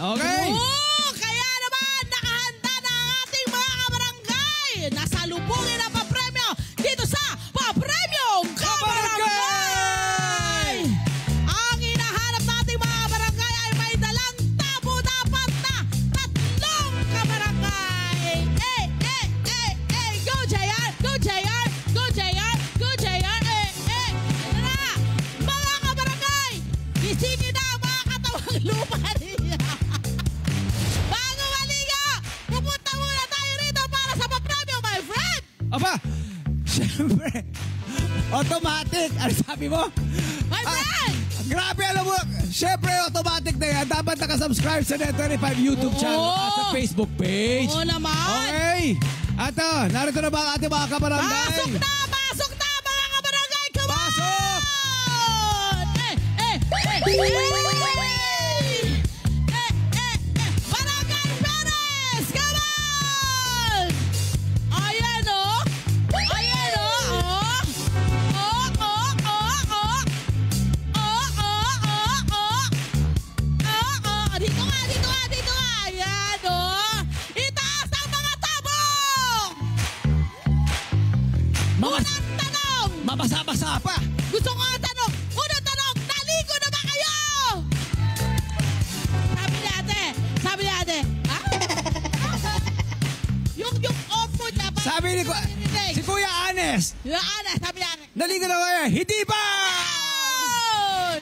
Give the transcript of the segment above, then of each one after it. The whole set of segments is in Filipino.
Okay? Kaya naman, nakahanda na ang ating mga kabarangay. Nasalubungin ang papremyo dito sa Papremyong Kabarangay! Ang hinahanap nating mga kabarangay ay may dalang tabo dapat na 3 kabarangay. Go JR! Go JR! Go JR! Go JR! Na, mga kabarangay! Isingin na ang mga katawang lupa niya. Bago maliga, pupunta muna tayo rito para sa papremyo, my friend! Aba, syempre, automatic. Ano sabi mo? My friend! Grabe, alam mo, syempre, automatic na yan. Dapat nakasubscribe sa Net25 YouTube channel at sa Facebook page. Oo naman! Okay. At narito na ba ang ating mga kabarangay? Pasok na! Pasok na, mga kabarangay! Come on! Pasok! Barangay Perez! Come on! Ayan o! Ayan o! Dito nga! Dito nga! Dito nga! Ayan o! Itaas ang mga tabong! Unang tanong! Mabasa-basa pa. Gusto ko ang tanong! Unang tanong! Naligo na ba kayo? Sabi ni ate, ha? yung opo niya pa. Sabi ni si Kuya Anes, Yung ana, sabi ni ate. naligo na kayo. Hindi pa! Yun!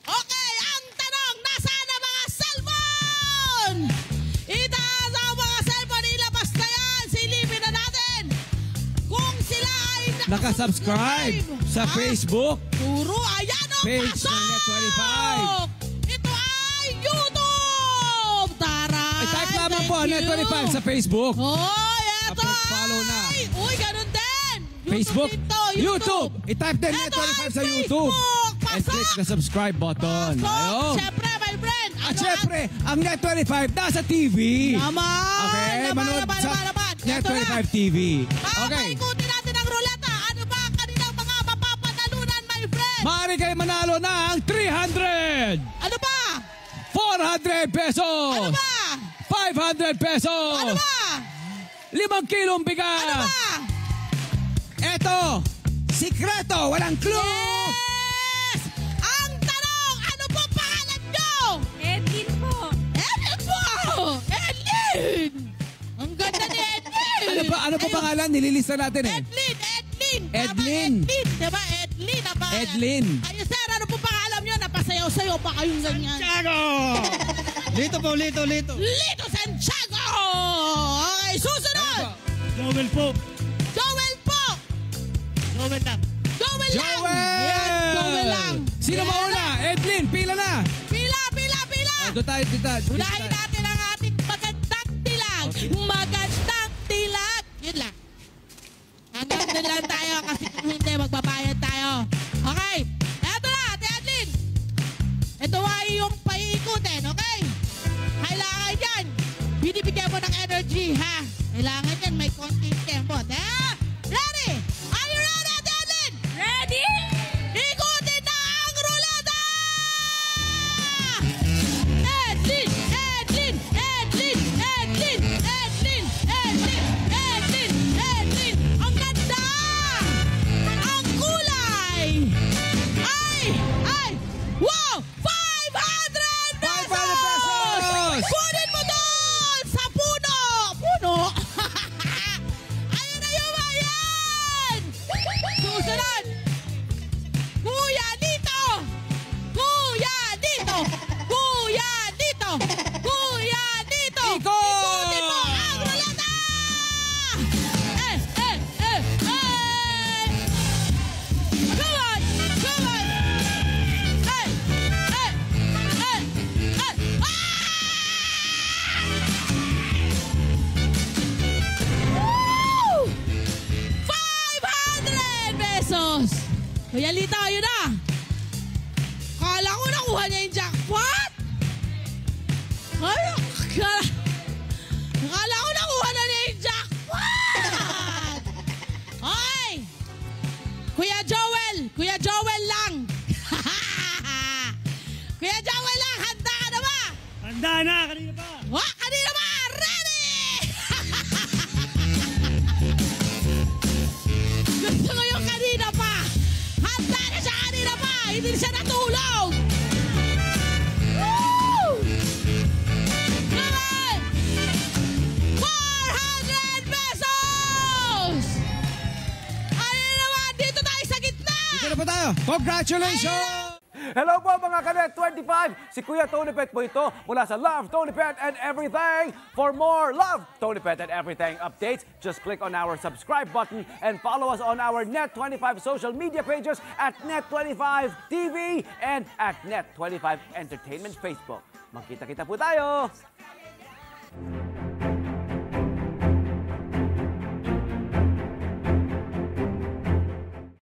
Okay, ang tanong, nasaan ang mga cellphone? Itaas ang mga cellphone, ilabas na yan, silipin na natin. Kung sila ay Nakasubscribe sa Facebook. Puro, ayan o, Page pasok! ng Net25. Ito ay YouTube! Taray! I-type lamang po Thank you. Net25 sa Facebook. Hoy, eto Follow na. ay! Uy, ganun din! Facebook, dito, YouTube. I-type din Eto Net25 ang sa YouTube. Facebook. And Pasok! click the subscribe button. Pasok! Ayun. Siyempre, my friend! At syempre, ang Net25 nasa TV. Naman! Okay, manood sa naman. Net25 TV. Okay. Paikutin natin ang ruleta. Ano ba ang kanilang mga mapapanalunan, my friend? Maaari kayo manalo ng 300, Ano ba? 400 pesos, Ano ba? 500 pesos, Ano ba? 5 kilong bigas. Ano ba? Eto, sikreto, walang clue. Yes! Ang tanong, ano po pangalan nyo? Edwin po. Edlin po! Edlin! Ang ganda ni Edlin! Ano pa pangalan? Nililista natin eh. Edlin! Edlin. Edlin! Diba Edlin? Ang pangalan. Edlin. Kayo sir, ano po pangalan nyo? Napasayaw-sayaw pa kayong ganyan. Santiago! Lito po, lito. Lito Santiago! Okay, susunod! Joel po. Joel po! Joel lang. Joel lang! Joel! Yan, Joel lang! Sino Yan. mauna? Edlin, pila na. Pila! Doon tayo, dito. Unahin natin ang ating magandang tilag. Magandang tilag. Yun lang. Hanggang doon lang tayo kasi kung hindi, magbabayad tayo. Okay. Eto na, Ate Adlin. Ito ay yung paiikutin, okay? Kailangan yan. Binibigyan mo ng energy, ha? Kailangan yan, may konting tempo. Ready? Are you ready, Ate Adlin? Ready? Ikutin na ang ruleta! Edlin! Edlin! Edlin! Edlin! Edlin! Edlin! Edlin! Edlin! Ang ganda! Ang kulay! Ay! Wow! 500 pesos! Kunin mo doon! Sa puno! Puno? Ayun na yung bayan! Susunod! Kuya dito! Kuya dito! Kuya dito! Kuya dito! Ikutin mo ang ruleta! Come on! Come on! Woo! 500 pesos! Kuya Lito, yun na! Kala ko nakuha niya yung jackpot! Kala ko nakuha na niya yung jackpot! Hoy! Kuya Joel lang! Kuya Joel lang, handa ka na ba? Handa! na, kanina pa. Kanina ba? Ready! Gusto ko yung kanina pa. Handa na siya kanina pa. Hindi siya natulog. Woo! Naman! 400 pesos! Ayun naman, dito tayo sa gitna. Dito na po tayo. Congratulations! Hello po mga Kanet 25! Si Kuya Tony Pet po ito mula sa Love, Tony Pet and Everything. For more Love, Tony Pet and Everything updates, just click on our subscribe button and follow us on our Net25 social media pages at Net25 TV and at Net25 Entertainment Facebook. Magkita-kita po tayo!